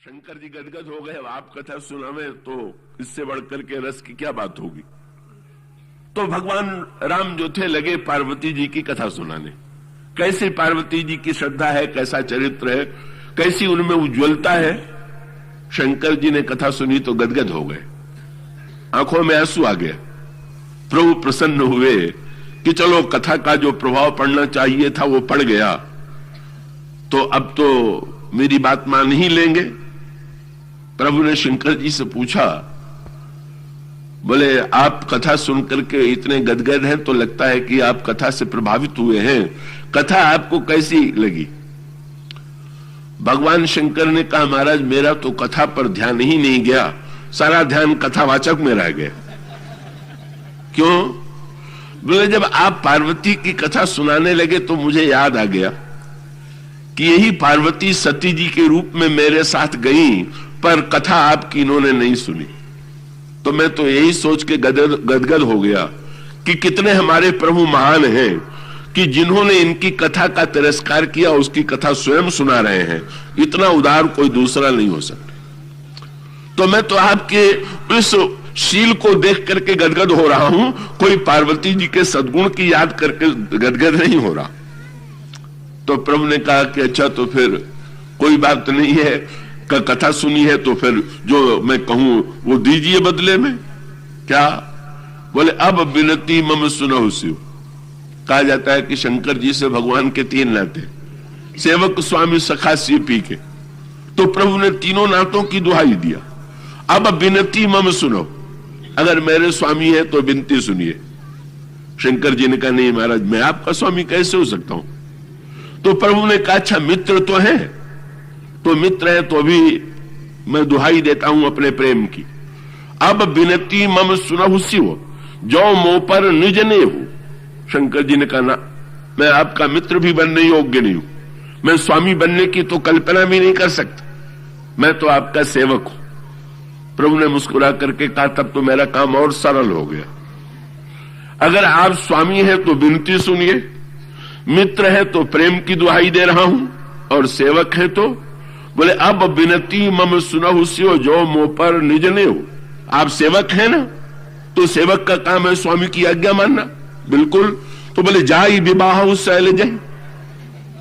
शंकर जी गदगद हो गए। आप कथा सुनावे तो इससे बढ़कर के रस की क्या बात होगी। तो भगवान राम जो थे लगे पार्वती जी की कथा सुनाने। कैसे पार्वती जी की श्रद्धा है, कैसा चरित्र है, कैसी उनमें उज्ज्वलता है। शंकर जी ने कथा सुनी तो गदगद हो गए, आंखों में आंसू आ गया। प्रभु प्रसन्न हुए कि चलो कथा का जो प्रभाव पड़ना चाहिए था वो पड़ गया, तो अब तो मेरी बात मान ही लेंगे। प्रभु ने शंकर जी से पूछा, बोले आप कथा सुनकर के इतने गदगद हैं तो लगता है कि आप कथा से प्रभावित हुए हैं, कथा आपको कैसी लगी। भगवान शंकर ने कहा, महाराज मेरा तो कथा पर ध्यान ही नहीं गया, सारा ध्यान कथावाचक में रह गया। क्यों? बोले जब आप पार्वती की कथा सुनाने लगे तो मुझे याद आ गया कि यही पार्वती सती जी के रूप में मेरे साथ गई, पर कथा आपकी इन्होंने नहीं सुनी। तो मैं तो यही सोच के गदगद हो गया कि कितने हमारे प्रभु महान हैं कि जिन्होंने इनकी कथा का तिरस्कार किया उसकी कथा स्वयं सुना रहे हैं। इतना उदार कोई दूसरा नहीं हो सकता। तो मैं तो आपके इस शील को देख करके गदगद हो रहा हूं, कोई पार्वती जी के सद्गुण की याद करके गदगद नहीं हो रहा। तो प्रभु ने कहा कि अच्छा तो फिर कोई बात नहीं है, कथा सुनी है तो फिर जो मैं कहूं वो दीजिए बदले में। क्या? बोले अब विनती मम सुनो शिव। कहा जाता है कि शंकर जी से भगवान के तीन नाते, सेवक स्वामी सखा सीपी के। तो प्रभु ने तीनों नातों की दुहाई दिया, अब विनती मम सुनो, अगर मेरे स्वामी है तो विनती सुनिए। शंकर जी ने कहा नहीं महाराज मैं आपका स्वामी कैसे हो सकता हूं। तो प्रभु ने कहा अच्छा मित्र तो है, तो मित्र है तो भी मैं दुहाई देता हूं अपने प्रेम की। अब विनती मम सुनहु शिव, जो मोह पर निज ने हूं। शंकर जी ने कहा ना, मैं आपका मित्र भी बनने योग्य नहीं हूं, मैं स्वामी बनने की तो कल्पना भी नहीं कर सकता, मैं तो आपका सेवक हूं। प्रभु ने मुस्कुरा करके कहा तब तो मेरा काम और सरल हो गया। अगर आप स्वामी हैं तो विनती सुनिए, मित्र है तो प्रेम की दुहाई दे रहा हूं, और सेवक है तो बोले अब विनती मम सुनहु शिव, जो मोह पर निज ने हो। आप सेवक हैं ना, तो सेवक का काम है स्वामी की आज्ञा मानना। बिल्कुल। तो बोले जाई विवाह शैल जाई।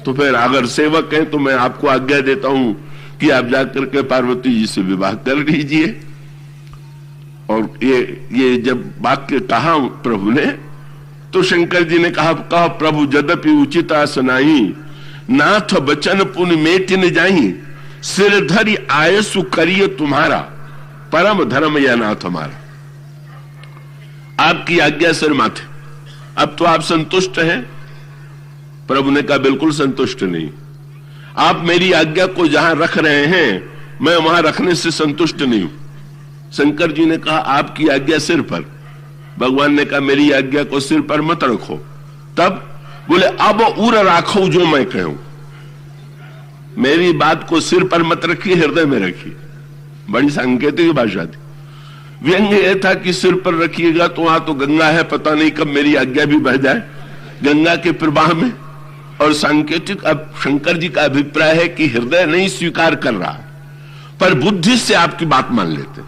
तो फिर अगर सेवक हैं तो मैं आपको आज्ञा देता हूं कि आप जाकर के पार्वती जी से विवाह कर लीजिए। और ये जब वाक्य कहा प्रभु ने, तो शंकर जी ने कहा प्रभु यद्यपि उचित आसनाई, नाथ बचन पुन मेट न जाई, सिर धरि आयसु करिए तुम्हारा, परम धर्म या नाथ हमारा। आपकी आज्ञा सिर माथे, अब तो आप संतुष्ट हैं। प्रभु ने कहा बिल्कुल संतुष्ट नहीं, आप मेरी आज्ञा को जहां रख रहे हैं मैं वहां रखने से संतुष्ट नहीं हूं। शंकर जी ने कहा आपकी आज्ञा सिर पर। भगवान ने कहा मेरी आज्ञा को सिर पर मत रखो। तब बोले अब उर राखो जो मैं कहूं, मेरी बात को सिर पर मत रखिए, हृदय में रखिए। बड़ी सांकेतिक भाषा थी। व्यंग्य यह था कि सिर पर रखिएगा तो वहां तो गंगा है, पता नहीं कब मेरी आज्ञा भी बह जाए गंगा के प्रवाह में। और सांकेतिक अब शंकर जी का अभिप्राय है कि हृदय नहीं स्वीकार कर रहा पर बुद्धि से आपकी बात मान लेते।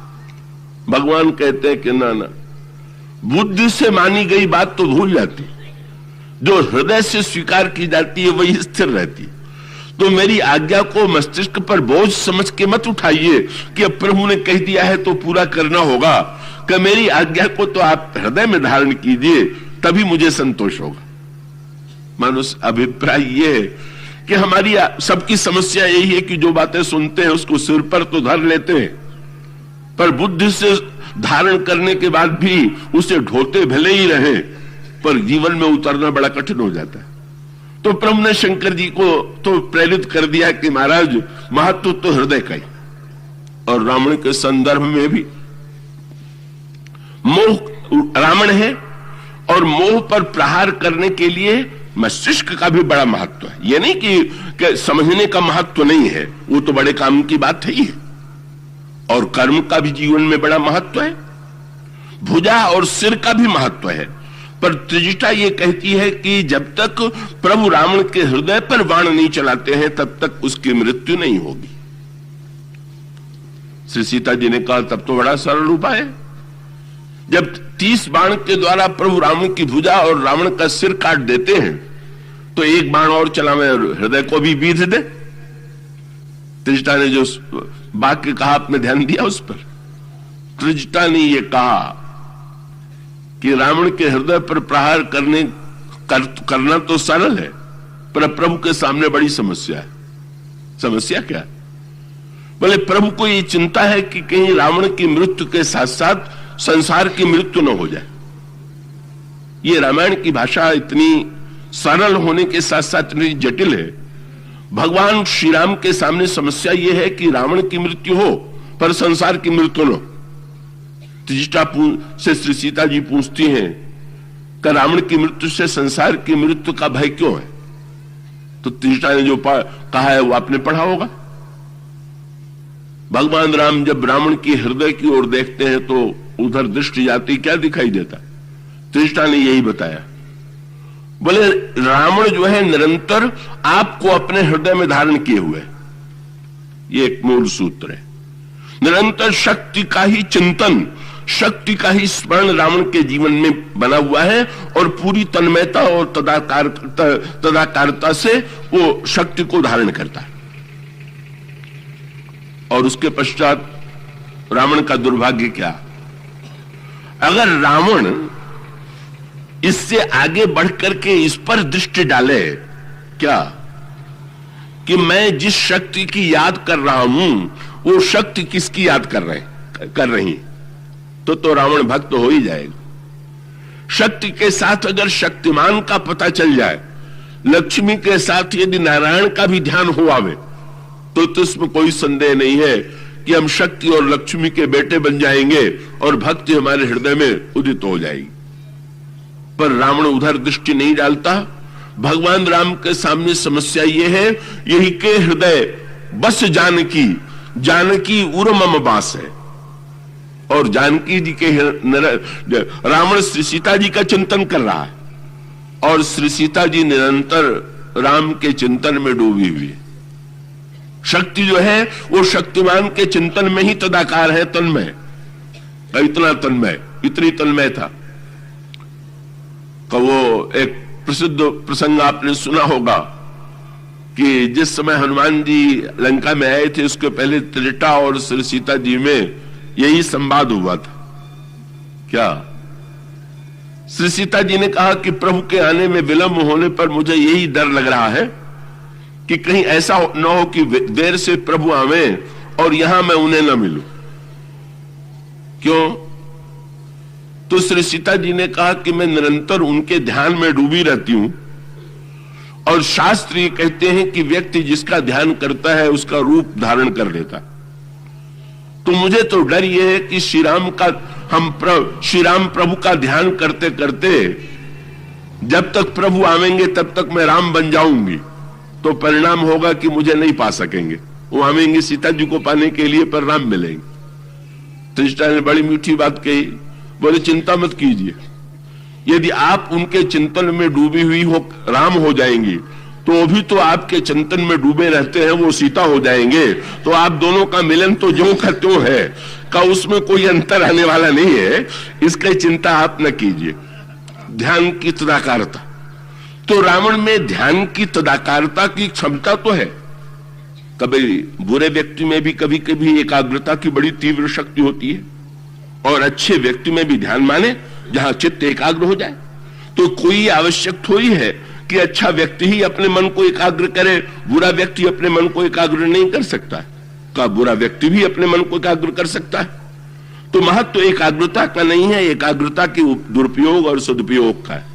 भगवान कहते हैं कि ना ना, बुद्धि से मानी गई बात तो भूल जाती, जो हृदय से स्वीकार की जाती है वही स्थिर रहती। तो मेरी आज्ञा को मस्तिष्क पर बोझ समझ के मत उठाइए कि अब प्रभु ने कह दिया है तो पूरा करना होगा, कि मेरी आज्ञा को तो आप हृदय में धारण कीजिए, तभी मुझे संतोष होगा। मानुष अभिप्राय ये है कि हमारी सबकी समस्या यही है कि जो बातें सुनते हैं उसको सिर पर तो धर लेते हैं, पर बुद्धि से धारण करने के बाद भी उसे ढोते भले ही रहे, पर जीवन में उतरना बड़ा कठिन हो जाता है। तो प्रभु ने शंकर जी को तो प्रेरित कर दिया कि महाराज महत्व तो हृदय का ही। और रावण के संदर्भ में भी मोह रावण है, और मोह पर प्रहार करने के लिए मस्तिष्क का भी बड़ा महत्व है। यह नहीं कि समझने का महत्व नहीं है, वो तो बड़े काम की बात है ही है। और कर्म का भी जीवन में बड़ा महत्व है, भुजा और सिर का भी महत्व है। पर त्रिजटा ये कहती है कि जब तक प्रभु रावण के हृदय पर बाण नहीं चलाते हैं तब तक उसकी मृत्यु नहीं होगी। श्री सीता जी ने कहा तब तो बड़ा सरल उपाय है। जब 30 बाण के द्वारा प्रभु रावण की भुजा और रावण का सिर काट देते हैं तो एक बाण और चलावे हृदय को भी बीध दे। त्रिजटा ने जो वाक्य कहा आपने ध्यान दिया उस पर? त्रिजटा ने यह कहा कि रावण के हृदय पर प्रहार करना तो सरल है, पर प्रभु के सामने बड़ी समस्या है। समस्या क्या है? बोले प्रभु को यह चिंता है कि कहीं रावण की मृत्यु के साथ साथ संसार की मृत्यु न हो जाए। ये रामायण की भाषा इतनी सरल होने के साथ साथ इतनी जटिल है। भगवान श्री राम के सामने समस्या यह है कि रावण की मृत्यु हो पर संसार की मृत्यु न हो। त्रिजटा से श्री सीता जी पूछती हैं कि रावण की मृत्यु से संसार की मृत्यु का भय क्यों है? तो त्रिजटा ने जो कहा है वो आपने पढ़ा होगा। भगवान राम जब रावण की हृदय की ओर देखते हैं तो उधर दृष्टि जाती क्या दिखाई देता? त्रिजटा ने यही बताया। बोले रावण जो है निरंतर आपको अपने हृदय में धारण किए हुए, ये एक मूल सूत्र है। निरंतर शक्ति का ही चिंतन, शक्ति का ही स्मरण रावण के जीवन में बना हुआ है और पूरी तन्मयता और तदाकारता से वो शक्ति को धारण करता है। और उसके पश्चात रावण का दुर्भाग्य क्या? अगर रावण इससे आगे बढ़कर के इस पर दृष्टि डाले क्या कि मैं जिस शक्ति की याद कर रहा हूं वो शक्ति किसकी याद कर रही, तो रावण भक्त हो ही जाएगा। शक्ति के साथ अगर शक्तिमान का पता चल जाए, लक्ष्मी के साथ यदि नारायण का भी ध्यान हो आवे तो इसमें कोई संदेह नहीं है कि हम शक्ति और लक्ष्मी के बेटे बन जाएंगे और भक्ति हमारे हृदय में उदित हो जाएगी। पर रावण उधर दृष्टि नहीं डालता। भगवान राम के सामने समस्या यह है, यही के हृदय बस जानकी, जानकी उर मम बास है। और जानकी जी के रावण श्री सीता जी का चिंतन कर रहा है और श्री सीता जी निरंतर राम के चिंतन में डूबी हुई है। शक्ति जो है वो शक्तिमान के चिंतन में ही तदाकार है, तन्मय, इतना तन्मय, इतनी तन्मय था। तो वो एक प्रसिद्ध प्रसंग आपने सुना होगा कि जिस समय हनुमान जी लंका में आए थे उसके पहले त्रिजटा और श्री सीता जी में यही संवाद हुआ था। क्या? श्री सीता जी ने कहा कि प्रभु के आने में विलंब होने पर मुझे यही डर लग रहा है कि कहीं ऐसा न हो कि देर से प्रभु आवे और यहां मैं उन्हें न मिलूं। क्यों? तो श्री सीता जी ने कहा कि मैं निरंतर उनके ध्यान में डूबी रहती हूं और शास्त्र ये कहते हैं कि व्यक्ति जिसका ध्यान करता है उसका रूप धारण कर लेता। तो मुझे तो डर यह है कि श्री राम प्रभु का ध्यान करते करते जब तक प्रभु आवेंगे तब तक मैं राम बन जाऊंगी, तो परिणाम होगा कि मुझे नहीं पा सकेंगे। वो आवेंगे सीता जी को पाने के लिए पर राम मिलेंगे। त्रिजटा ने बड़ी मीठी बात कही। बोले चिंता मत कीजिए, यदि आप उनके चिंतन में डूबी हुई हो राम हो जाएंगी तो भी तो आपके चिंतन में डूबे रहते हैं वो सीता हो जाएंगे, तो आप दोनों का मिलन तो ज्यों का त्यों है का, उसमें कोई अंतर आने वाला नहीं है। इसकी चिंता आप न कीजिए। ध्यान की तदाकारता, तो रावण में ध्यान की तदाकारता की क्षमता तो है। कभी बुरे व्यक्ति में भी कभी कभी एकाग्रता की बड़ी तीव्र शक्ति होती है और अच्छे व्यक्ति में भी ध्यान माने जहां चित्त एकाग्र हो जाए। तो कोई आवश्यक थोड़ी है कि अच्छा व्यक्ति ही अपने मन को एकाग्र करे, बुरा व्यक्ति अपने मन को एकाग्र नहीं कर सकता। का बुरा व्यक्ति भी अपने मन को एकाग्र कर सकता है। तो महत्व एकाग्रता का नहीं है, एकाग्रता के दुरुपयोग और सदुपयोग का है।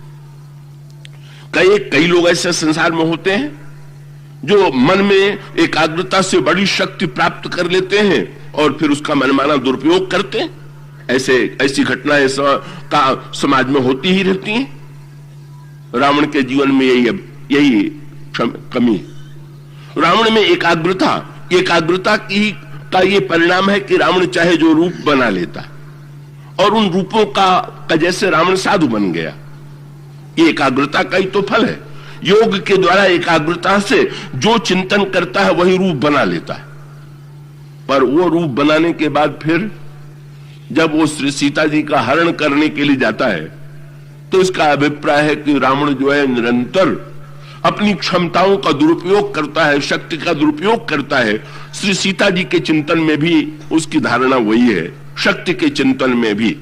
कई लोग ऐसे संसार में होते हैं जो मन में एकाग्रता से बड़ी शक्ति प्राप्त कर लेते हैं और फिर उसका मनमाना दुरुपयोग करते हैं। ऐसी घटनाएं का समाज में होती ही रहती हैं। रावण के जीवन में यही कमी है। रावण में एकाग्रता का ये परिणाम है कि रावण चाहे जो रूप बना लेता और उन रूपों का जैसे रावण साधु बन गया। ये एकाग्रता का ही तो फल है। योग के द्वारा एकाग्रता से जो चिंतन करता है वही रूप बना लेता है। और वो रूप बनाने के बाद फिर जब वो श्री सीता जी का हरण करने के लिए जाता है तो इसका अभिप्राय है कि रावण जो है निरंतर अपनी क्षमताओं का दुरुपयोग करता है, शक्ति का दुरुपयोग करता है। श्री सीता जी के चिंतन में भी उसकी धारणा वही है, शक्ति के चिंतन में भी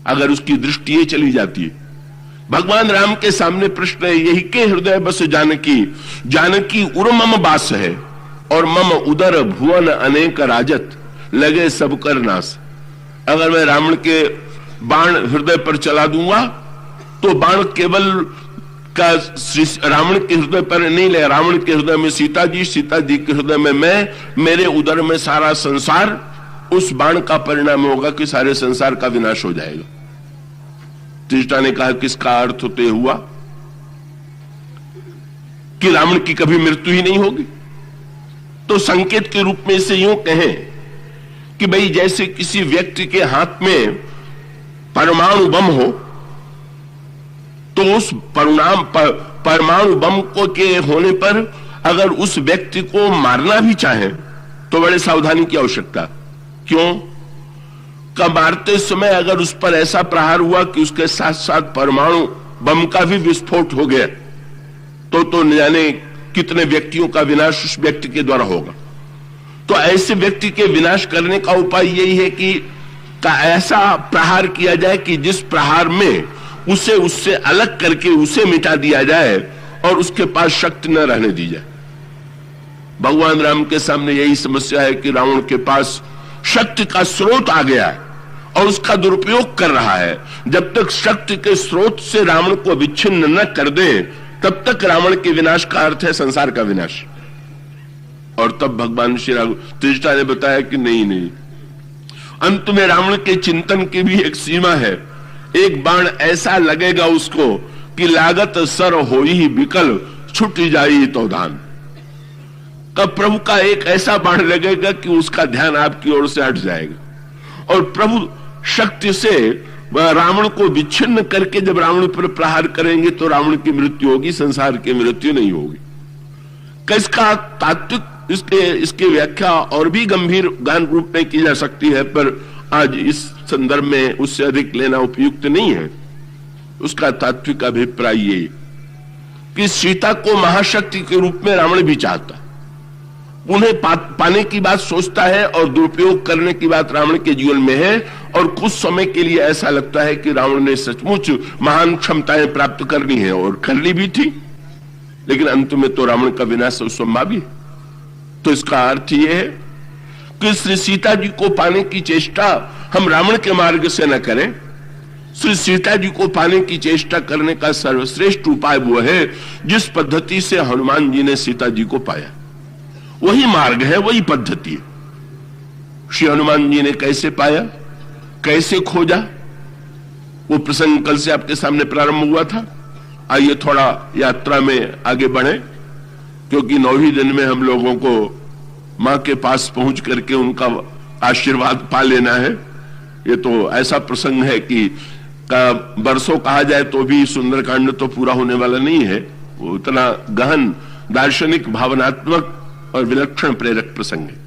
अगर उसकी दृष्टि ये चली जाती है। भगवान राम के सामने प्रश्न है, यही के हृदय बस जानकी, जानकी उर मम बास है और मम उदर भुवन अनेक राजत, लगे सब कर नाश। अगर मैं रावण के बाण हृदय पर चला दूंगा तो बाण केवल का रावण के हृदय पर नहीं ले, रावण के हृदय में सीता जी, सीता जी के हृदय में मैं, मेरे उदर में सारा संसार, उस बाण का परिणाम होगा कि सारे संसार का विनाश हो जाएगा। त्रिष्टा ने कहा किसका अर्थ होते हुआ कि रावण की कभी मृत्यु ही नहीं होगी। तो संकेत के रूप में इसे यूं कहें कि भाई जैसे किसी व्यक्ति के हाथ में परमाणु बम हो तो उस परमाणु बम को के होने पर अगर उस व्यक्ति को मारना भी चाहे तो बड़े सावधानी की आवश्यकता। क्यों? मारते समय अगर उस पर ऐसा प्रहार हुआ कि उसके साथ साथ परमाणु बम का भी विस्फोट हो गया तो न जाने कितने व्यक्तियों का विनाश उस व्यक्ति के द्वारा होगा। तो ऐसे व्यक्ति के विनाश करने का उपाय यही है कि ऐसा प्रहार किया जाए कि जिस प्रहार में उसे उससे अलग करके उसे मिटा दिया जाए और उसके पास शक्ति न रहने दी जाए। भगवान राम के सामने यही समस्या है कि रावण के पास शक्ति का स्रोत आ गया है और उसका दुरुपयोग कर रहा है। जब तक शक्ति के स्रोत से रावण को विच्छिन्न न कर दे तब तक रावण के विनाश का अर्थ है संसार का विनाश। और तब भगवान श्री राम त्रिष्टा ने बताया कि नहीं, अंत में रावण के चिंतन की भी एक सीमा है। एक बाण ऐसा लगेगा उसको कि लागत सर होई ही विकल, छुट जाई तो धान। कब प्रभु का एक ऐसा बाण लगेगा कि उसका ध्यान आपकी ओर से हट जाएगा और प्रभु शक्ति से रावण को विच्छिन्न करके जब रावण पर प्रहार करेंगे तो रावण की मृत्यु होगी, संसार की मृत्यु नहीं होगी। किसका तात्विक इसकी व्याख्या और भी गंभीर गहन रूप में की जा सकती है, पर आज इस संदर्भ में उससे अधिक लेना उपयुक्त नहीं है। उसका तात्विक अभिप्राय ये कि सीता को महाशक्ति के रूप में रावण भी चाहता, उन्हें पाने की बात सोचता है और दुरुपयोग करने की बात रावण के जीवन में है। और कुछ समय के लिए ऐसा लगता है कि रावण ने सचमुच महान क्षमताएं प्राप्त करनी है और कर ली भी थी, लेकिन अंत में तो रावण का विनाश संभावी। तो इसका अर्थ यह है कि श्री सीता जी को पाने की चेष्टा हम रावण के मार्ग से न करें। श्री सीता जी को पाने की चेष्टा करने का सर्वश्रेष्ठ उपाय वो है जिस पद्धति से हनुमान जी ने सीता जी को पाया। वही मार्ग है, वही पद्धति है। श्री हनुमान जी ने कैसे पाया, कैसे खोजा, वो प्रसंग कल से आपके सामने प्रारंभ हुआ था। आइए थोड़ा यात्रा में आगे बढ़े, क्योंकि 9वें दिन में हम लोगों को मां के पास पहुंच करके उनका आशीर्वाद पा लेना है। ये तो ऐसा प्रसंग है कि बरसों कहा जाए तो भी सुंदरकांड तो पूरा होने वाला नहीं है। वो इतना गहन दार्शनिक, भावनात्मक और विलक्षण प्रेरक प्रसंग है।